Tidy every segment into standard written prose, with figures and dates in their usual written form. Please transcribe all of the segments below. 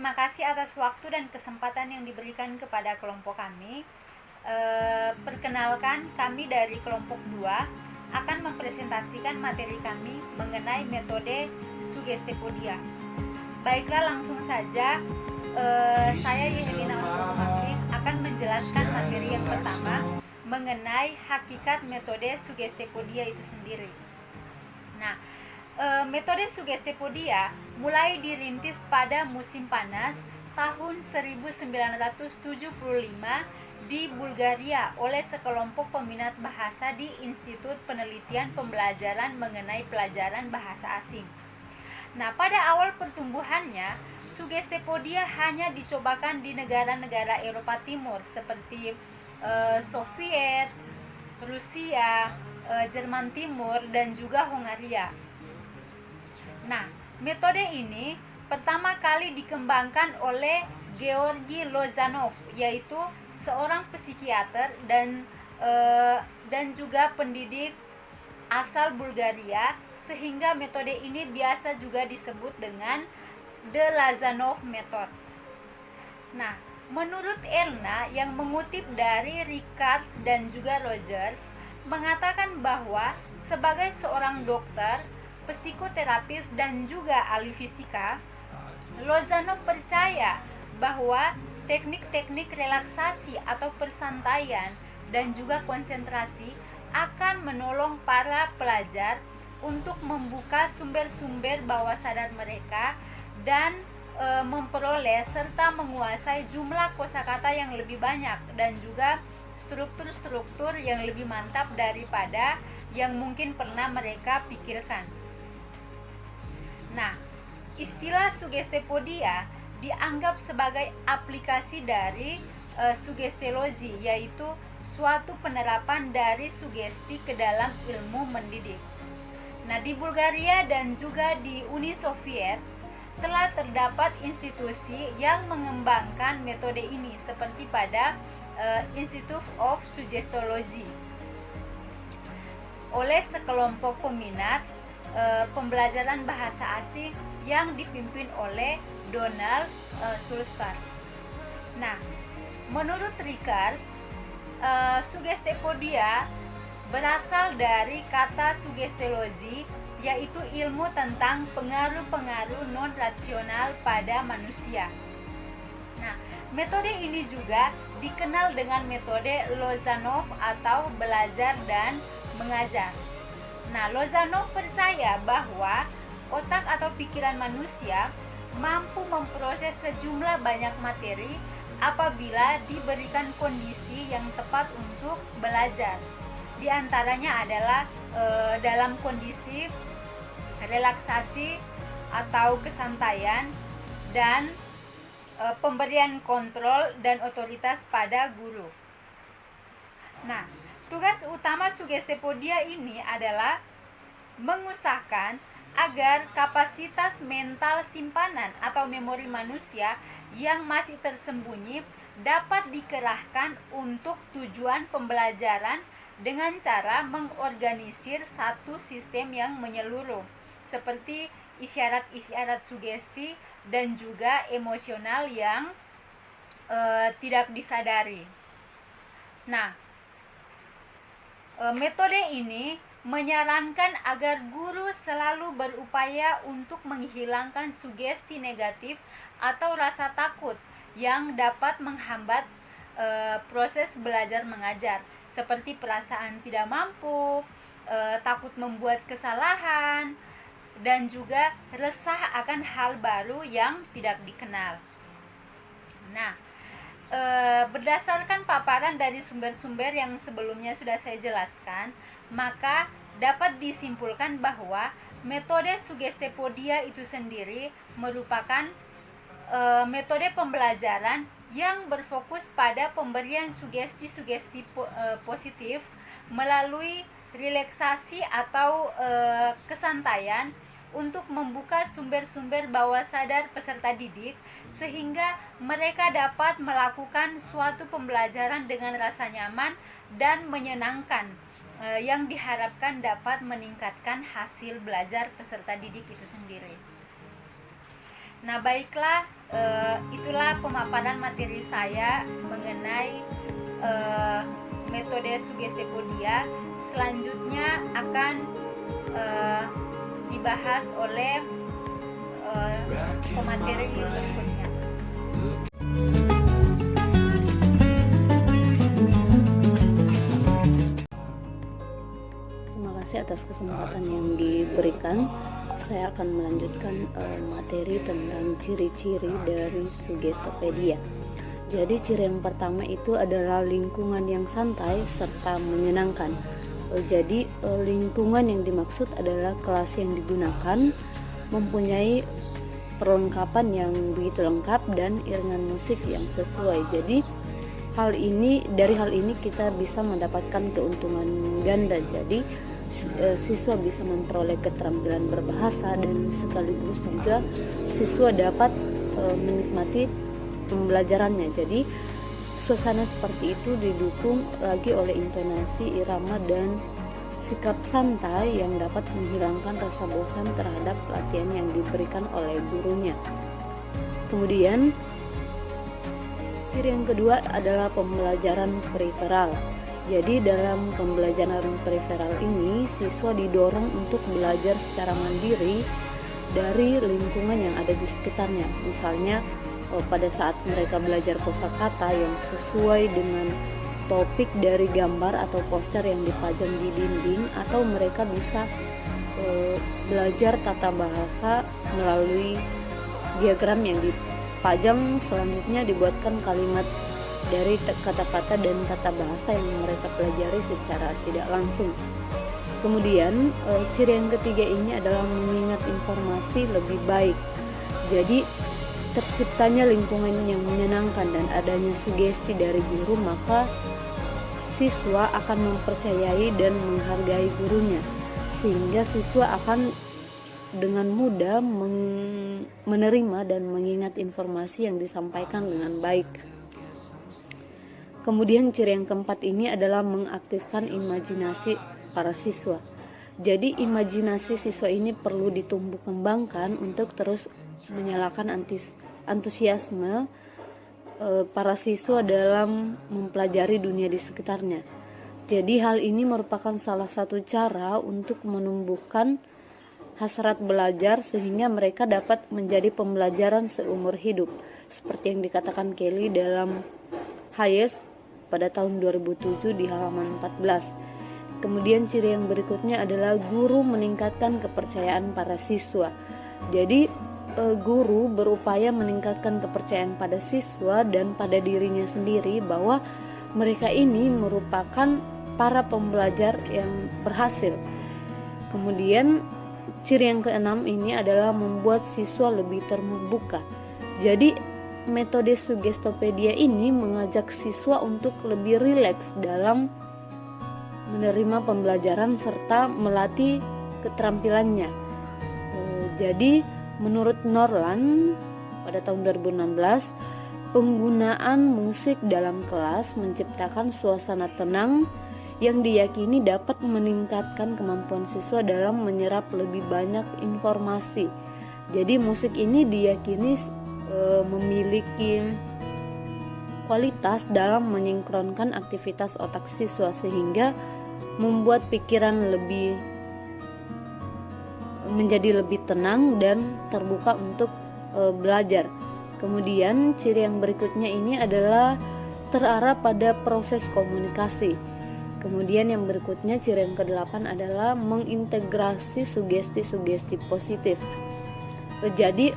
terima kasih atas waktu dan kesempatan yang diberikan kepada kelompok kami. Perkenalkan, kami dari kelompok 2 akan mempresentasikan materi kami mengenai metode Sugestipedia. Baiklah, langsung saja. Saya Yehelina Onofumafik akan menjelaskan materi yang pertama mengenai hakikat metode Sugestipedia itu sendiri. Nah, metode Sugestipedia mulai dirintis pada musim panas tahun 1975 di Bulgaria oleh sekelompok peminat bahasa di Institut Penelitian Pembelajaran mengenai Pelajaran Bahasa Asing. Nah, pada awal pertumbuhannya, Sugestipedia hanya dicobakan di negara-negara Eropa Timur seperti Soviet, Rusia, Jerman Timur, dan juga Hongaria. Nah, metode ini pertama kali dikembangkan oleh Georgi Lozanov, yaitu seorang psikiater dan juga pendidik asal Bulgaria, sehingga metode ini biasa juga disebut dengan The Lozanov Method. Nah, menurut Erna yang mengutip dari Rickards dan juga Rogers, mengatakan bahwa sebagai seorang dokter, psikoterapis, dan juga ahli fisika, Lozanov percaya bahwa teknik-teknik relaksasi atau persantaian dan juga konsentrasi akan menolong para pelajar untuk membuka sumber-sumber bawah sadar mereka dan memperoleh serta menguasai jumlah kosakata yang lebih banyak dan juga struktur-struktur yang lebih mantap daripada yang mungkin pernah mereka pikirkan. Nah, istilah Sugestipedia dianggap sebagai aplikasi dari sugestiologi, yaitu suatu penerapan dari sugesti ke dalam ilmu mendidik. Nah, di Bulgaria dan juga di Uni Soviet telah terdapat institusi yang mengembangkan metode ini seperti pada Institute of Suggestiology oleh sekelompok peminat pembelajaran bahasa asing yang dipimpin oleh Donald Sulster. Nah, menurut Rickards, Sugestipedia berasal dari kata sugestiologi, yaitu ilmu tentang pengaruh-pengaruh non-rasional pada manusia. Nah, metode ini juga dikenal dengan metode Lozanov atau belajar dan mengajar. Nah, Lozanov percaya bahwa otak atau pikiran manusia mampu memproses sejumlah banyak materi apabila diberikan kondisi yang tepat untuk belajar. Di antaranya adalah dalam kondisi relaksasi atau kesantaian dan pemberian kontrol dan otoritas pada guru. Nah, tugas utama Sugestipedia ini adalah mengusahakan agar kapasitas mental simpanan atau memori manusia yang masih tersembunyi dapat dikerahkan untuk tujuan pembelajaran dengan cara mengorganisir satu sistem yang menyeluruh, seperti isyarat-isyarat sugesti dan juga emosional yang tidak disadari. Nah, metode ini menyarankan agar guru selalu berupaya untuk menghilangkan sugesti negatif atau rasa takut yang dapat menghambat proses belajar mengajar, seperti perasaan tidak mampu, takut membuat kesalahan, dan juga resah akan hal baru yang tidak dikenal. Nah, berdasarkan paparan dari sumber-sumber yang sebelumnya sudah saya jelaskan, maka dapat disimpulkan bahwa metode Sugestipedia itu sendiri merupakan metode pembelajaran yang berfokus pada pemberian sugesti-sugesti positif melalui relaksasi atau kesantaian untuk membuka sumber-sumber bawah sadar peserta didik sehingga mereka dapat melakukan suatu pembelajaran dengan rasa nyaman dan menyenangkan yang diharapkan dapat meningkatkan hasil belajar peserta didik itu sendiri. Nah, baiklah, itulah pemaparan materi saya mengenai metode Sugestipedia. Selanjutnya akan dibahas oleh pemateri berikutnya. Terima kasih atas kesempatan yang diberikan. Saya akan melanjutkan materi tentang ciri-ciri dari Sugestipedia. Jadi ciri yang pertama itu adalah lingkungan yang santai serta menyenangkan. Jadi lingkungan yang dimaksud adalah kelas yang digunakan mempunyai perlengkapan yang begitu lengkap dan iringan musik yang sesuai. Jadi dari hal ini kita bisa mendapatkan keuntungan ganda. Jadi siswa bisa memperoleh keterampilan berbahasa dan sekaligus juga siswa dapat menikmati pembelajarannya. Jadi suasana seperti itu didukung lagi oleh intonasi, irama, dan sikap santai yang dapat menghilangkan rasa bosan terhadap pelatihan yang diberikan oleh gurunya. Kemudian ciri yang kedua adalah pembelajaran periferal. Jadi dalam pembelajaran periferal ini siswa didorong untuk belajar secara mandiri dari lingkungan yang ada di sekitarnya. Misalnya pada saat mereka belajar kosakata yang sesuai dengan topik dari gambar atau poster yang dipajang di dinding, atau mereka bisa belajar tata bahasa melalui diagram yang dipajang. Selanjutnya dibuatkan kalimat dari kata-kata dan tata bahasa yang mereka pelajari secara tidak langsung. Kemudian ciri yang ketiga ini adalah mengingat informasi lebih baik. Jadi terciptanya lingkungan yang menyenangkan dan adanya sugesti dari guru, maka siswa akan mempercayai dan menghargai gurunya, sehingga siswa akan dengan mudah menerima dan mengingat informasi yang disampaikan dengan baik. Kemudian ciri yang keempat ini adalah mengaktifkan imajinasi para siswa. Jadi imajinasi siswa ini perlu ditumbuh kembangkan untuk terus menyalakan antusiasme para siswa dalam mempelajari dunia di sekitarnya. Jadi hal ini merupakan salah satu cara untuk menumbuhkan hasrat belajar sehingga mereka dapat menjadi pembelajaran seumur hidup, seperti yang dikatakan Kelly dalam Hayes pada tahun 2007 di halaman 14. Kemudian ciri yang berikutnya adalah guru meningkatkan kepercayaan para siswa. Jadi guru berupaya meningkatkan kepercayaan pada siswa dan pada dirinya sendiri bahwa mereka ini merupakan para pembelajar yang berhasil. Kemudian ciri yang keenam ini adalah membuat siswa lebih terbuka. Jadi metode Sugestipedia ini mengajak siswa untuk lebih rileks dalam menerima pembelajaran serta melatih keterampilannya. Jadi menurut Norland pada tahun 2016, penggunaan musik dalam kelas menciptakan suasana tenang yang diyakini dapat meningkatkan kemampuan siswa dalam menyerap lebih banyak informasi. Jadi musik ini diyakini memiliki kualitas dalam mensinkronkan aktivitas otak siswa sehingga membuat pikiran menjadi lebih tenang dan terbuka untuk belajar. Kemudian ciri yang berikutnya ini adalah terarah pada proses komunikasi. Kemudian yang berikutnya ciri yang ke-8 adalah mengintegrasi sugesti-sugesti positif. Jadi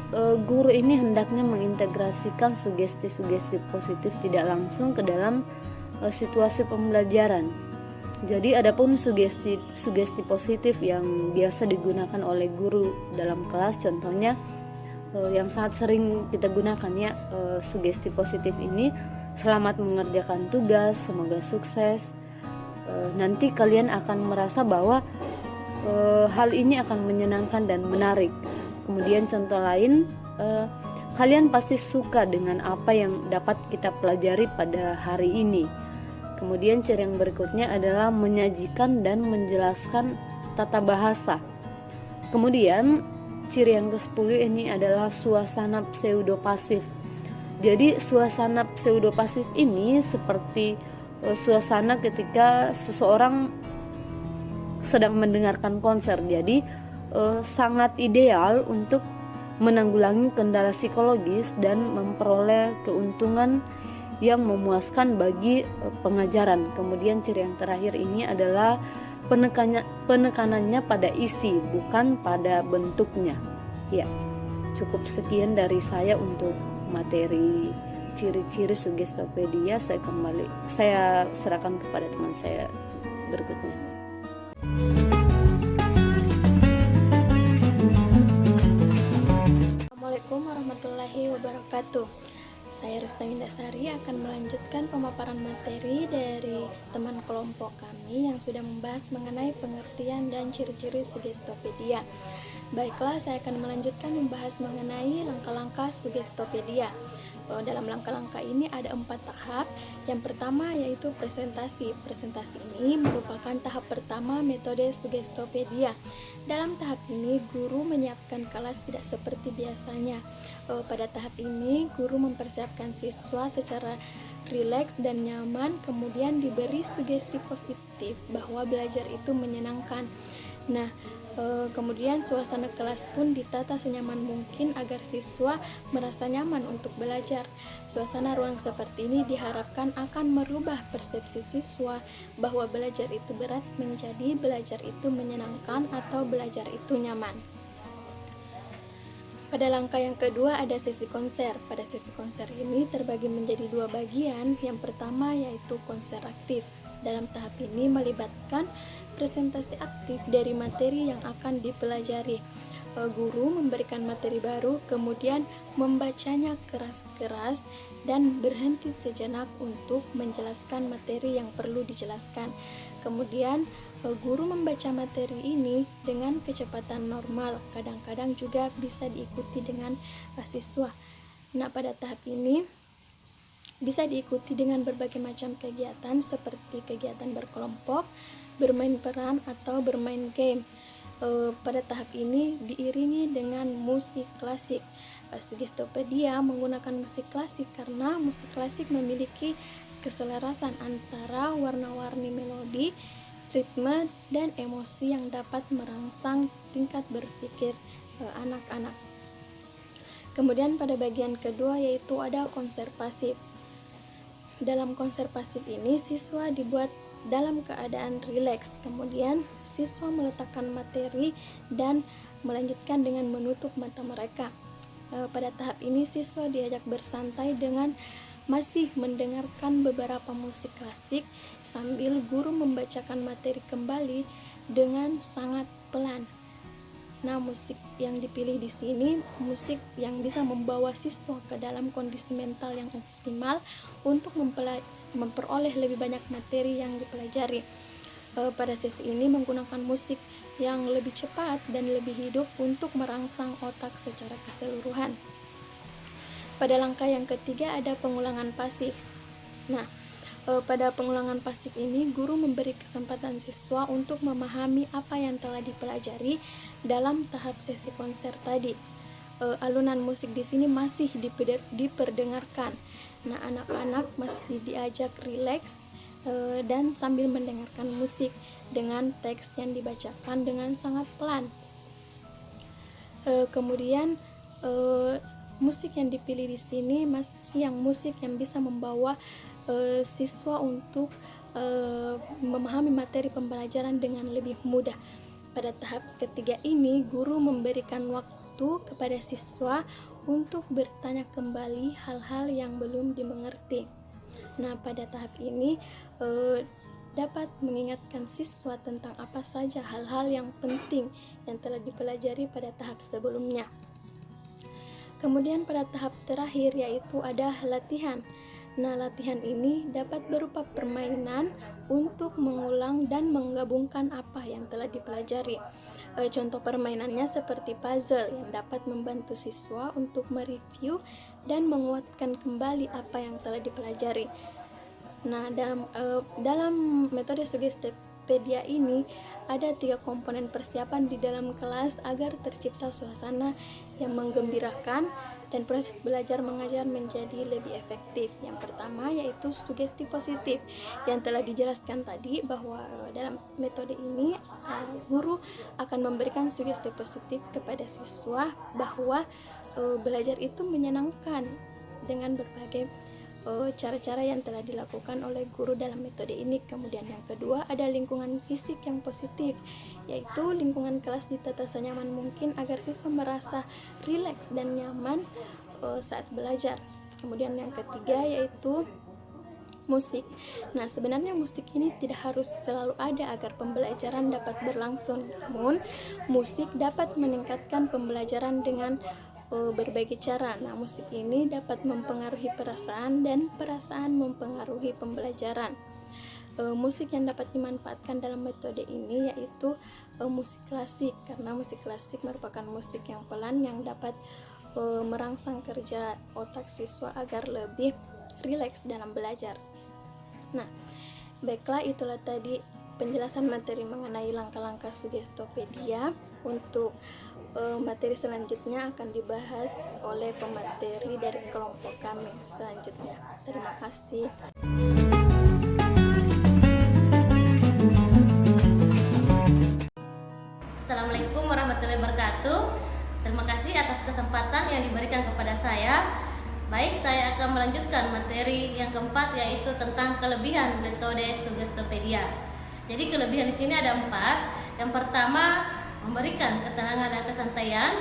guru ini hendaknya mengintegrasikan sugesti-sugesti positif tidak langsung ke dalam situasi pembelajaran. Jadi adapun sugesti positif yang biasa digunakan oleh guru dalam kelas, contohnya yang sangat sering kita gunakan ya, sugesti positif ini: selamat mengerjakan tugas, semoga sukses, nanti kalian akan merasa bahwa hal ini akan menyenangkan dan menarik. Kemudian contoh lain, kalian pasti suka dengan apa yang dapat kita pelajari pada hari ini. Kemudian ciri yang berikutnya adalah menyajikan dan menjelaskan tata bahasa. Kemudian ciri yang ke-10 ini adalah suasana pseudopasif. Jadi suasana pseudopasif ini seperti suasana ketika seseorang sedang mendengarkan konser. Jadi sangat ideal untuk menanggulangi kendala psikologis dan memperoleh keuntungan yang memuaskan bagi pengajaran. Kemudian ciri yang terakhir ini adalah penekanannya pada isi, bukan pada bentuknya. Ya, cukup sekian dari saya untuk materi ciri-ciri Sugestopedia. Saya serahkan kepada teman saya berikutnya. Assalamualaikum warahmatullahi wabarakatuh. Saya Rustami Dasari akan melanjutkan pemaparan materi dari teman kelompok kami yang sudah membahas mengenai pengertian dan ciri-ciri Sugestopedia. Baiklah, saya akan melanjutkan membahas mengenai langkah-langkah Sugestopedia. Dalam langkah-langkah ini ada 4 tahap. Yang pertama yaitu presentasi. Presentasi ini merupakan tahap pertama metode Sugestopedia. Dalam tahap ini, guru menyiapkan kelas tidak seperti biasanya. Pada tahap ini, guru mempersiapkan siswa secara rileks dan nyaman, kemudian diberi sugesti positif bahwa belajar itu menyenangkan. Nah, kemudian suasana kelas pun ditata senyaman mungkin agar siswa merasa nyaman untuk belajar. Suasana ruang seperti ini diharapkan akan merubah persepsi siswa bahwa belajar itu berat menjadi belajar itu menyenangkan atau belajar itu nyaman. Pada langkah yang kedua ada sesi konser. Pada sesi konser ini terbagi menjadi 2 bagian. Yang pertama yaitu konser aktif. Dalam tahap ini melibatkan presentasi aktif dari materi yang akan dipelajari. Guru memberikan materi baru, kemudian membacanya keras-keras dan berhenti sejenak untuk menjelaskan materi yang perlu dijelaskan. Kemudian guru membaca materi ini dengan kecepatan normal, kadang-kadang juga bisa diikuti dengan siswa. Nah, pada tahap ini bisa diikuti dengan berbagai macam kegiatan seperti kegiatan berkelompok, bermain peran, atau bermain game. Pada tahap ini diiringi dengan musik klasik. Sugestopedia menggunakan musik klasik karena musik klasik memiliki keselarasan antara warna-warni melodi, ritme, dan emosi yang dapat merangsang tingkat berpikir anak-anak. Kemudian pada bagian kedua yaitu ada konser pasif. Dalam konser pasif ini siswa dibuat dalam keadaan rileks, kemudian siswa meletakkan materi dan melanjutkan dengan menutup mata mereka. Pada tahap ini siswa diajak bersantai dengan masih mendengarkan beberapa musik klasik sambil guru membacakan materi kembali dengan sangat pelan. Nah, musik yang dipilih di sini musik yang bisa membawa siswa ke dalam kondisi mental yang optimal untuk memperoleh lebih banyak materi yang dipelajari. Pada sesi ini menggunakan musik yang lebih cepat dan lebih hidup untuk merangsang otak secara keseluruhan. Pada langkah yang ketiga ada pengulangan pasif. Nah, pada pengulangan pasif ini guru memberi kesempatan siswa untuk memahami apa yang telah dipelajari dalam tahap sesi konser tadi. Alunan musik di sini masih diperdengarkan. Nah, anak-anak masih diajak rileks dan sambil mendengarkan musik dengan teks yang dibacakan dengan sangat pelan. Kemudian musik yang dipilih di sini masih yang musik yang bisa membawa siswa untuk memahami materi pembelajaran dengan lebih mudah. Pada tahap ketiga ini, guru memberikan waktu kepada siswa untuk bertanya kembali hal-hal yang belum dimengerti. Nah, pada tahap ini dapat mengingatkan siswa tentang apa saja hal-hal yang penting yang telah dipelajari pada tahap sebelumnya. Kemudian pada tahap terakhir yaitu ada latihan. Nah, latihan ini dapat berupa permainan untuk mengulang dan menggabungkan apa yang telah dipelajari. Contoh permainannya seperti puzzle yang dapat membantu siswa untuk mereview dan menguatkan kembali apa yang telah dipelajari. Nah, dalam metode Sugestopedia ini ada 3 komponen persiapan di dalam kelas agar tercipta suasana yang menggembirakan dan proses belajar mengajar menjadi lebih efektif. Yang pertama yaitu sugesti positif, yang telah dijelaskan tadi bahwa dalam metode ini guru akan memberikan sugesti positif kepada siswa bahwa belajar itu menyenangkan dengan berbagai cara-cara yang telah dilakukan oleh guru dalam metode ini. Kemudian yang kedua ada lingkungan fisik yang positif, yaitu lingkungan kelas ditata senyaman mungkin agar siswa merasa rileks dan nyaman saat belajar. Kemudian yang ketiga yaitu musik. Nah, sebenarnya musik ini tidak harus selalu ada agar pembelajaran dapat berlangsung, namun musik dapat meningkatkan pembelajaran dengan berbagai cara. Nah, musik ini dapat mempengaruhi perasaan dan perasaan mempengaruhi pembelajaran. Musik yang dapat dimanfaatkan dalam metode ini yaitu musik klasik, karena musik klasik merupakan musik yang pelan yang dapat merangsang kerja otak siswa agar lebih rileks dalam belajar. Nah, baiklah, itulah tadi penjelasan materi mengenai langkah-langkah Sugestopedia. Untuk materi selanjutnya akan dibahas oleh pemateri dari kelompok kami selanjutnya. Terima kasih. Assalamualaikum warahmatullahi wabarakatuh. Terima kasih atas kesempatan yang diberikan kepada saya. Baik, saya akan melanjutkan materi yang keempat, yaitu tentang kelebihan metode Sugestopedia. Jadi kelebihan di sini ada 4. Yang pertama, memberikan ketenangan dan kesantaian.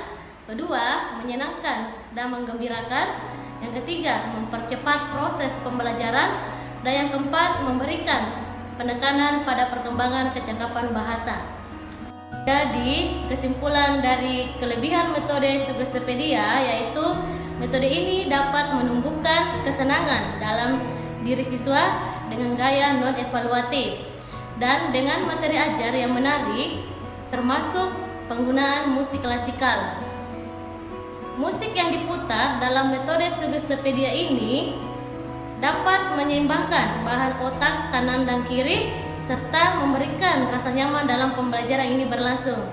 Kedua, menyenangkan dan menggembirakan. Yang ketiga, mempercepat proses pembelajaran. Dan yang keempat, memberikan penekanan pada perkembangan kecakapan bahasa. Jadi, kesimpulan dari kelebihan metode Sugestopedia yaitu metode ini dapat menumbuhkan kesenangan dalam diri siswa dengan gaya non-evaluatif dan dengan materi ajar yang menarik, termasuk penggunaan musik klasikal. Musik yang diputar dalam metode Sugestopedia ini dapat menyeimbangkan bahan otak kanan dan kiri serta memberikan rasa nyaman dalam pembelajaran ini berlangsung.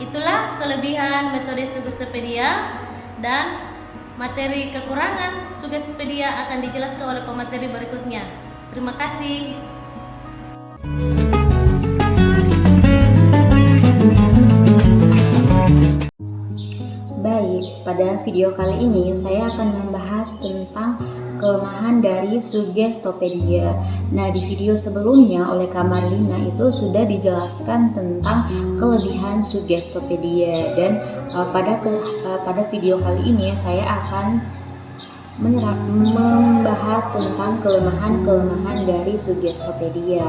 Itulah kelebihan metode Sugestopedia, dan materi kekurangan Sugestopedia akan dijelaskan oleh pemateri berikutnya. Terima kasih. Baik, pada video kali ini saya akan membahas tentang kelemahan dari Sugestopedia. Nah, di video sebelumnya oleh Kak Marlina itu sudah dijelaskan tentang kelebihan Sugestopedia, dan pada video kali ini saya akan membahas tentang kelemahan-kelemahan dari Sugestopedia.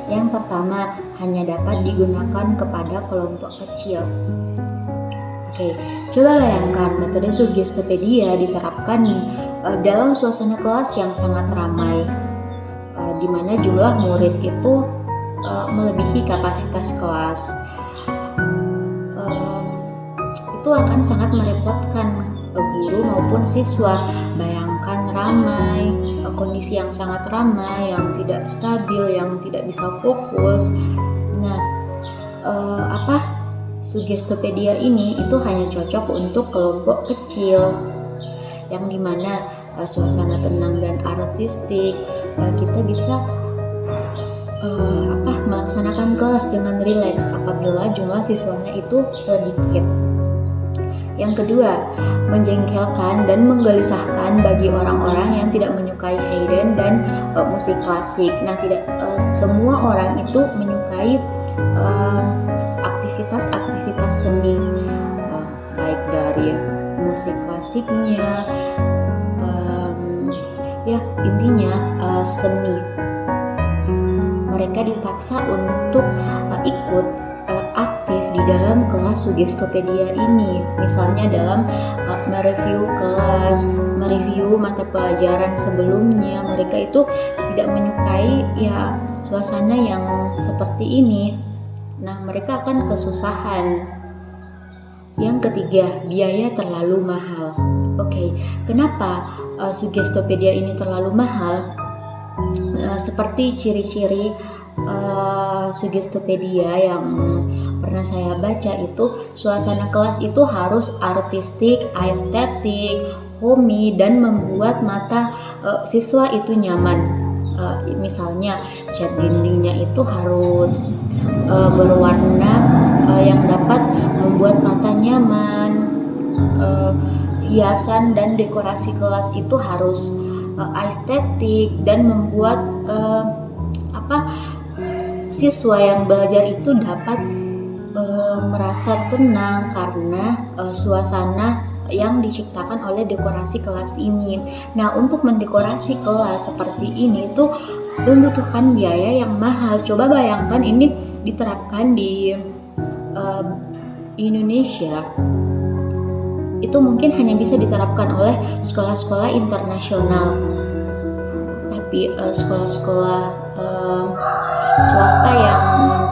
Yang pertama, hanya dapat digunakan kepada kelompok kecil. Oke, coba bayangkan metode Sugestopedia diterapkan dalam suasana kelas yang sangat ramai, di mana jumlah murid itu melebihi kapasitas kelas. Itu akan sangat merepotkan guru maupun siswa. Bayangkan ramai, kondisi yang sangat ramai, yang tidak stabil, yang tidak bisa fokus. Nah, Sugestopedia ini itu hanya cocok untuk kelompok kecil, yang dimana suasana tenang dan artistik, kita bisa melaksanakan kelas dengan rileks apabila jumlah siswanya itu sedikit. Yang kedua, menjengkelkan dan menggelisahkan bagi orang-orang yang tidak menyukai Haydn dan musik klasik. Nah, tidak semua orang itu menyukai aktivitas seni, baik dari musik klasiknya, intinya seni. Mereka dipaksa untuk ikut aktif di dalam kelas Sugestopedia ini, misalnya dalam mereview kelas, mereview mata pelajaran sebelumnya. Mereka itu tidak menyukai suasana yang seperti ini. Nah, mereka akan kesusahan. Yang ketiga, biaya terlalu mahal. Oke, kenapa Sugestopedia ini terlalu mahal? Seperti ciri-ciri Sugestopedia yang pernah saya baca itu suasana kelas itu harus artistik, estetik, homey, dan membuat mata siswa itu nyaman. Misalnya cat dindingnya itu harus berwarna yang dapat membuat mata nyaman. Hiasan dan dekorasi kelas itu harus estetik dan membuat siswa yang belajar itu dapat merasa tenang karena suasana yang diciptakan oleh dekorasi kelas ini. Nah, untuk mendekorasi kelas seperti ini itu membutuhkan biaya yang mahal. Coba bayangkan ini diterapkan di Indonesia. Itu mungkin hanya bisa diterapkan oleh sekolah-sekolah internasional. Tapi sekolah-sekolah swasta yang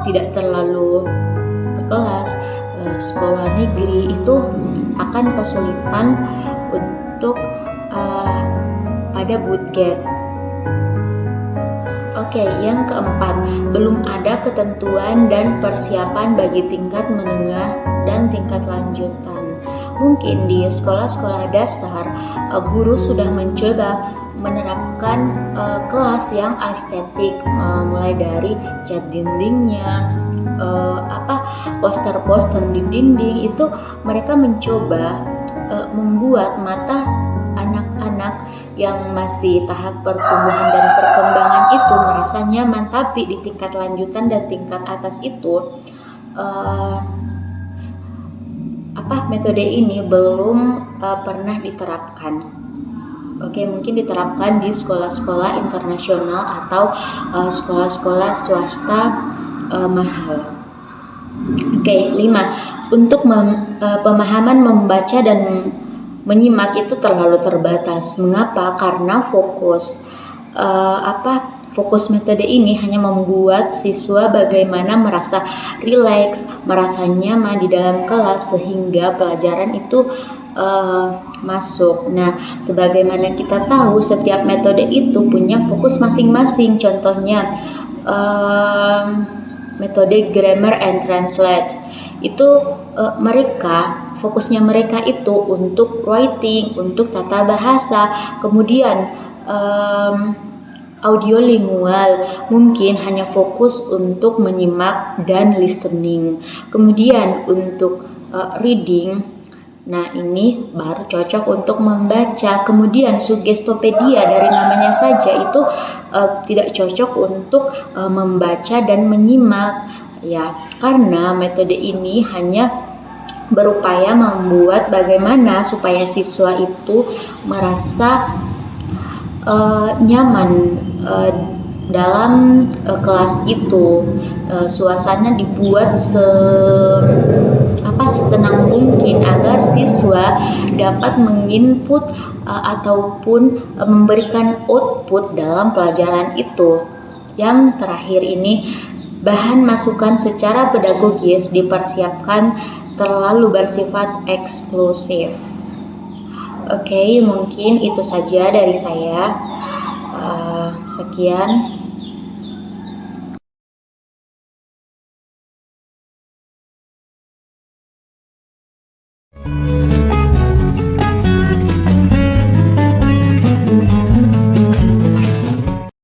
tidak terlalu berkelas, sekolah negeri itu akan kesulitan untuk pada budget. Oke, yang keempat, belum ada ketentuan dan persiapan bagi tingkat menengah dan tingkat lanjutan. Mungkin di sekolah-sekolah dasar guru sudah mencoba menerapkan kelas yang estetik, mulai dari cat dindingnya, poster-poster di dinding itu mereka mencoba membuat mata anak-anak yang masih tahap pertumbuhan dan perkembangan itu merasa nyaman. Tapi di tingkat lanjutan dan tingkat atas itu metode ini belum pernah diterapkan. Oke, mungkin diterapkan di sekolah-sekolah internasional atau sekolah-sekolah swasta mahal. Oke, 5. Untuk pemahaman membaca dan menyimak itu terlalu terbatas. Mengapa? Karena fokus metode ini hanya membuat siswa bagaimana merasa rileks, merasa nyaman di dalam kelas sehingga pelajaran itu masuk. Nah, sebagaimana kita tahu setiap metode itu punya fokus masing-masing. Contohnya metode grammar and translate itu fokusnya mereka itu untuk writing, untuk tata bahasa. Kemudian audiolingual mungkin hanya fokus untuk menyimak dan listening. Kemudian untuk reading, nah ini baru cocok untuk membaca. Kemudian sugestopedia dari namanya saja itu tidak cocok untuk membaca dan menyimak, ya, karena metode ini hanya berupaya membuat bagaimana supaya siswa itu merasa nyaman dalam kelas itu. Suasana dibuat setenang mungkin agar siswa dapat menginput ataupun memberikan output dalam pelajaran itu. Yang terakhir ini, bahan masukan secara pedagogis dipersiapkan terlalu bersifat eksklusif. Oke, mungkin itu saja dari saya. Sekian.